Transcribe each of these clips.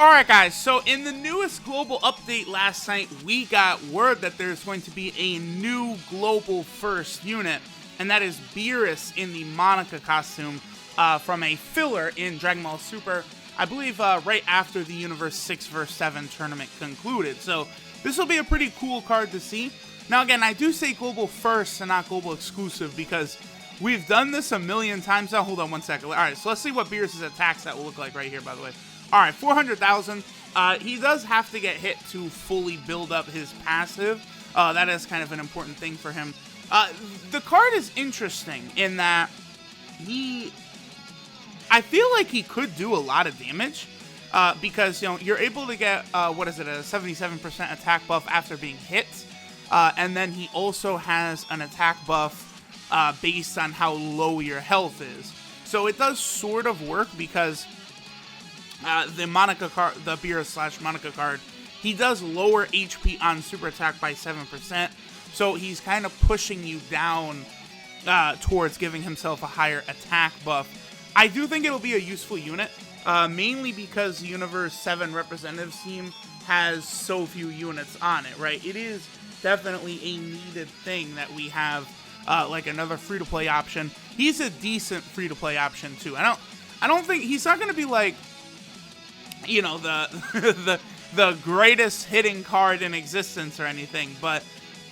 Alright guys, so in the newest global update last night, we got word that there's going to be a new global first unit, and that is BEERUS in the MONAKA costume from a filler in Dragon Ball Super, I believe right after the Universe 6 vs 7 tournament concluded. So this will be a pretty cool card to see. Now again, I do say global first and not global exclusive because we've done this a million times now. Hold on one second. Alright, so let's see what BEERUS' attack stat will look like right here, by the way. Alright, 400,000. He does have to get hit to fully build up his passive. That is kind of an important thing for him. The card is interesting in that I feel like he could do a lot of damage. Because, you know, you're able to get, a 77% attack buff after being hit. And then he also has an attack buff based on how low your health is. So it does sort of work because the MONAKA card, the BEERUS/MONAKA card, he does lower HP on super attack by 7%. So he's kind of pushing you down towards giving himself a higher attack buff. I do think it'll be a useful unit, mainly because the Universe 7 representatives team has so few units on it, right? It is definitely a needed thing that we have like another free-to-play option. He's a decent free-to-play option too. I don't think he's not going to be like, you know, the greatest hitting card in existence or anything, but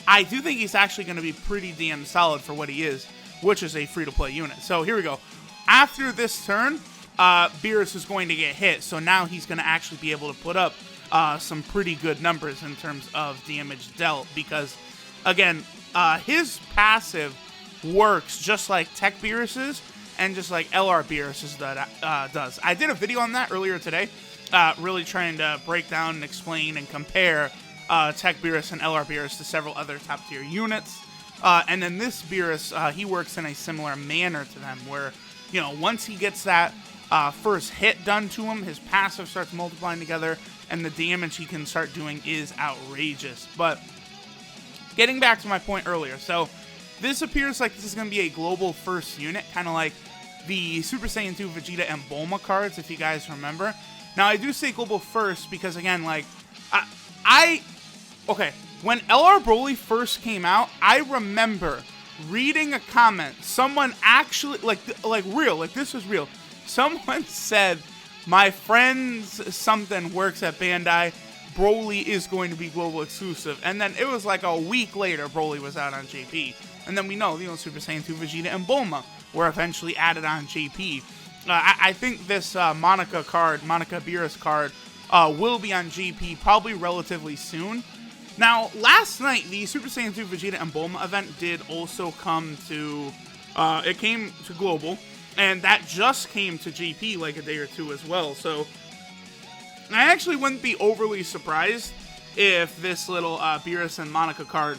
I do think he's actually going to be pretty damn solid for what he is, which is a free-to-play unit. So here we go. After this turn, BEERUS is going to get hit, so now he's going to actually be able to put up some pretty good numbers in terms of damage dealt, because, again, his passive works just like Tech BEERUS's and just like LR BEERUS's does. I did a video on that earlier today, really trying to break down and explain and compare Tech BEERUS and LR BEERUS to several other top-tier units. And then this BEERUS, he works in a similar manner to them, where, you know, once he gets that first hit done to him, his passive starts multiplying together, and the damage he can start doing is outrageous. But getting back to my point earlier, so this appears like this is going to be a global first unit, kind of like the Super Saiyan 2 Vegeta and Bulma cards, if you guys remember. Now, I do say global first because, again, like, okay, when LR Broly first came out, I remember reading a comment. Someone actually, like this was real. Someone said, my friend's something works at Bandai. Broly is going to be global exclusive. And then it was like a week later, Broly was out on JP. And then we know, you know, Super Saiyan 2 Vegeta and Bulma were eventually added on JP. I think this MONAKA BEERUS card, will be on JP probably relatively soon. Now, last night, the Super Saiyan 2 Vegeta and Bulma event did also come to, it came to Global, and that just came to JP like a day or two as well, so I actually wouldn't be overly surprised if this little BEERUS and MONAKA card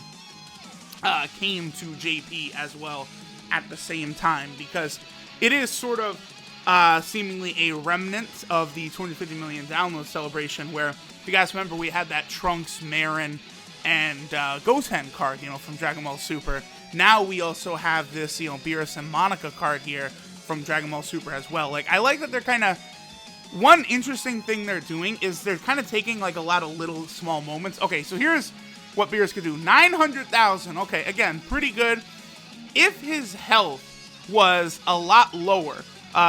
came to JP as well at the same time, because it is sort of seemingly a remnant of the 250 million download celebration, where, if you guys remember, we had that Trunks, Marin, and Goten card, you know, from Dragon Ball Super. Now we also have this, you know, BEERUS and MONAKA card here from Dragon Ball Super as well. Like, I like that they're kind of, one interesting thing they're doing is they're kind of taking, like, a lot of little small moments. Okay, so here's what BEERUS could do. 900,000. Okay, again, pretty good. If his health was a lot lower,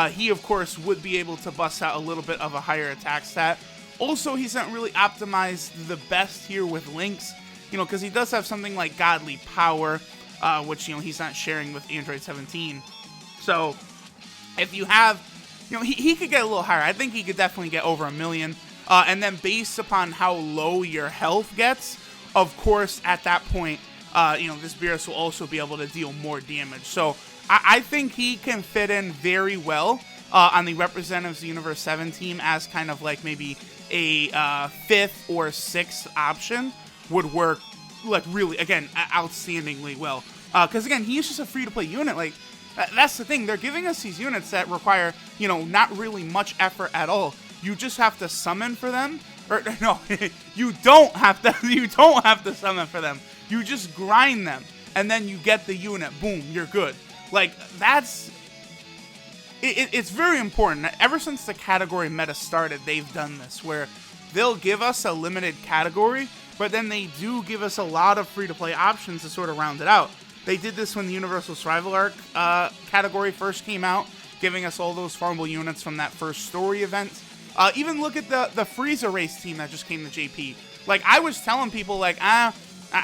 he, of course, would be able to bust out a little bit of a higher attack stat. Also, he's not really optimized the best here with links, you know, because he does have something like Godly Power, which, you know, he's not sharing with Android 17. So, if you have, you know, he could get a little higher. I think he could definitely get over 1 million. And then based upon how low your health gets, of course, at that point, you know, this BEERUS will also be able to deal more damage. So, I think he can fit in very well on the Representatives Universe 7 team as kind of like maybe a 5th or 6th option would work, like, really, again, outstandingly well. Because, again, he's just a free-to-play unit. Like, that's the thing. They're giving us these units that require, you know, not really much effort at all. You just have to summon for them. Or, no, you don't have to summon for them. You just grind them, and then you get the unit. Boom, you're good. Like, that's it's very important. Ever since the category meta started, they've done this, where they'll give us a limited category, but then they do give us a lot of free-to-play options to sort of round it out. They did this when the Universal Survival Arc category first came out, giving us all those farmable units from that first story event. Even look at the Frieza race team that just came to JP. Like, I was telling people, like, I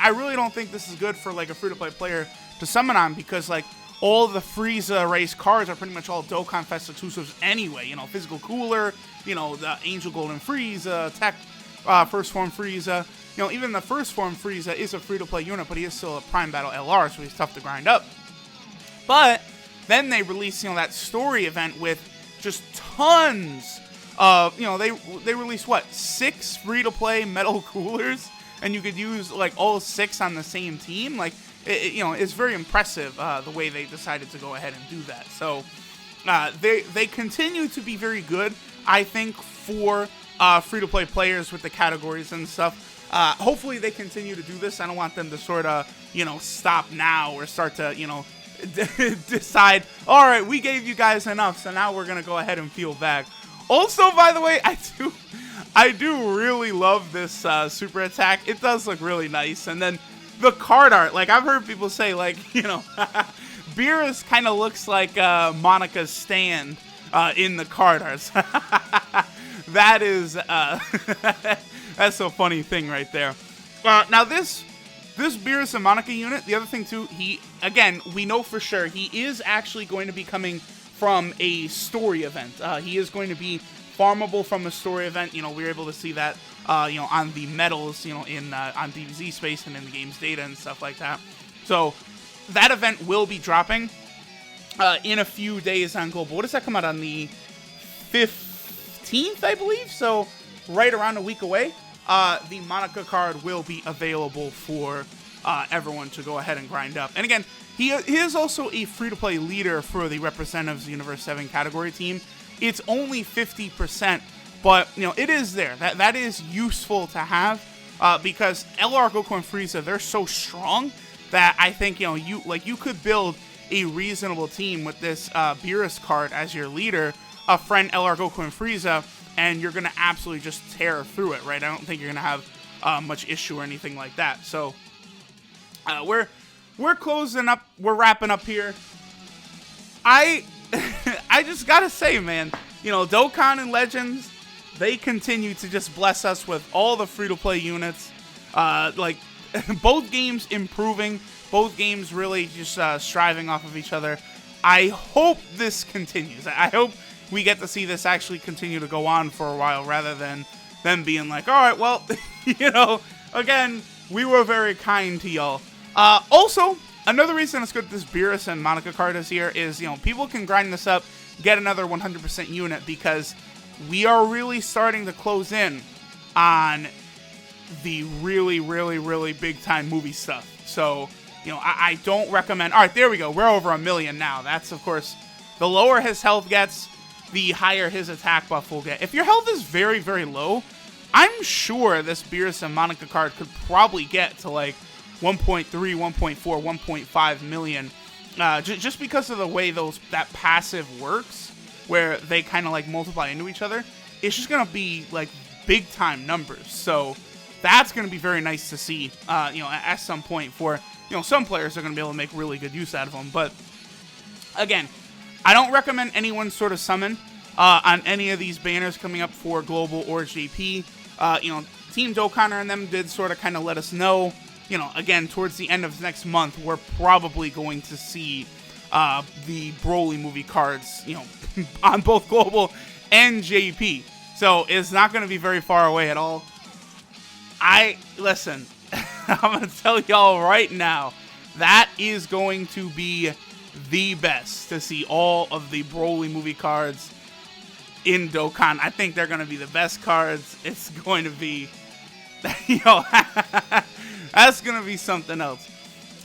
really don't think this is good for, like, a free-to-play player to summon on, because, like, all the Frieza race cards are pretty much all Dokkan Fest exclusives anyway. You know, Physical Cooler, you know, the Angel Golden Frieza, Tech First Form Frieza. You know, even the First Form Frieza is a free-to-play unit, but he is still a Prime Battle LR, so he's tough to grind up. But then they released, you know, that story event with just tons of, you know, they released, what, 6 free-to-play metal coolers? And you could use, like, all 6 on the same team? Like, you know, it's very impressive the way they decided to go ahead and do that. So they continue to be very good, I think, for free-to-play players with the categories and stuff. Hopefully they continue to do this. I don't want them to sort of, you know, stop now or start to, you know, decide, all right, we gave you guys enough, so now we're going to go ahead and peel back. Also, by the way, I do really love this super attack. It does look really nice. And then the card art, like, I've heard people say, like, you know, BEERUS kind of looks like MONAKA's stand in the card arts. That is, that's a funny thing right there. Now, this BEERUS and MONAKA unit, the other thing, too, again, we know for sure, he is actually going to be coming from a story event. He is going to be farmable from a story event. You know, we were able to see that, you know, on the medals, you know, on DBZ space and in the game's data and stuff like that. So that event will be dropping in a few days on Global. What does that come out on? The 15th, I believe? So right around a week away. The MONAKA card will be available for everyone to go ahead and grind up. And again, he is also a free-to-play leader for the Representatives Universe 7 category team. It's only 50%, but, you know, it is there. That is useful to have because LR, Goku, and Frieza, they're so strong that I think, you know, you could build a reasonable team with this BEERUS card as your leader, a friend LR, Goku, and Frieza, and you're going to absolutely just tear through it, right? I don't think you're going to have much issue or anything like that. So we're closing up. We're wrapping up here. I just got to say, man, you know, Dokkan and Legends, they continue to just bless us with all the free-to-play units. Like, both games improving. Both games really just striving off of each other. I hope this continues. I hope we get to see this actually continue to go on for a while rather than them being like, all right, well, you know, again, we were very kind to y'all. Also, another reason it's good that this BEERUS and MONAKA card is here is, you know, people can grind this up, get another 100% unit, because we are really starting to close in on the really, really, really big-time movie stuff. So, you know, I don't recommend... All right, there we go. We're over 1 million now. That's, of course, the lower his health gets, the higher his attack buff will get. If your health is very, very low, I'm sure this BEERUS and MONAKA card could probably get to, like, 1.3, 1.4, 1.5 million. Just because of the way that passive works, where they kind of, like, multiply into each other. It's just going to be, like, big-time numbers. So that's going to be very nice to see, you know, at some point for... You know, some players are going to be able to make really good use out of them. But, again, I don't recommend anyone sort of summon on any of these banners coming up for Global or JP. You know, Team Dokkan and them did sort of kind of let us know, you know, again, towards the end of next month, we're probably going to see the Broly movie cards, you know, on both Global and JP. So it's not going to be very far away at all. Listen... I'm going to tell y'all right now, that is going to be the best to see all of the Broly movie cards in Dokkan. I think they're going to be the best cards. It's going to be, you know, that's going to be something else.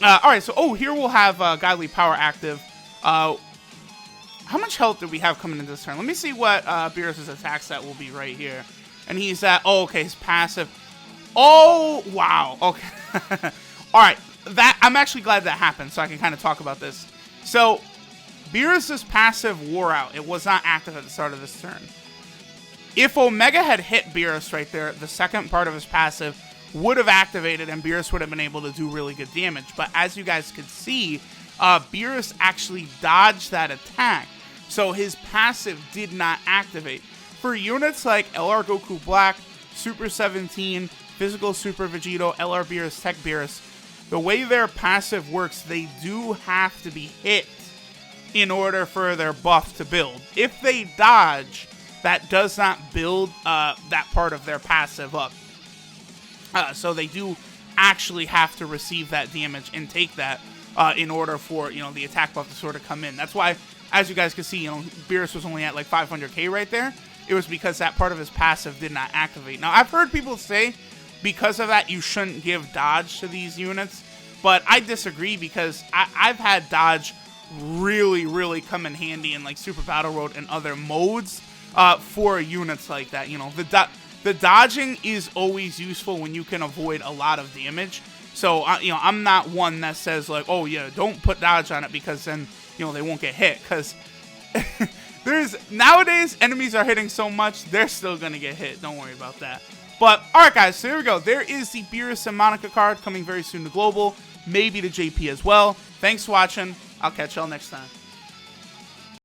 All right, so, here we'll have Godly Power active. How much health do we have coming into this turn? Let me see what BEERUS' attack stat will be right here. And he's at, okay, his passive... Oh, wow. Okay. All right. I'm actually glad that happened, so I can kind of talk about this. So, Beerus' passive wore out. It was not active at the start of this turn. If Omega had hit Beerus right there, the second part of his passive would have activated and Beerus would have been able to do really good damage. But as you guys could see, Beerus actually dodged that attack, so his passive did not activate. For units like LR Goku Black, Super 17, Physical Super Vegito, LR Beerus, Tech Beerus, the way their passive works, they do have to be hit in order for their buff to build. If they dodge, that does not build that part of their passive up. So they do actually have to receive that damage and take that in order for, the attack buff to sort of come in. That's why, as you guys can see, Beerus was only at like 500k right there. It was because that part of his passive did not activate. Now, I've heard people say because of that, you shouldn't give dodge to these units, but I disagree because I've had dodge really, really come in handy in like Super Battle Road and other modes for units like that. The dodging is always useful when you can avoid a lot of damage. So, I'm not one that says like, oh yeah, don't put dodge on it because then, they won't get hit. Because nowadays, enemies are hitting so much, they're still going to get hit. Don't worry about that. But, alright guys, so here we go. There is the BEERUS and MONAKA card coming very soon to Global, maybe to JP as well. Thanks for watching. I'll catch y'all next time.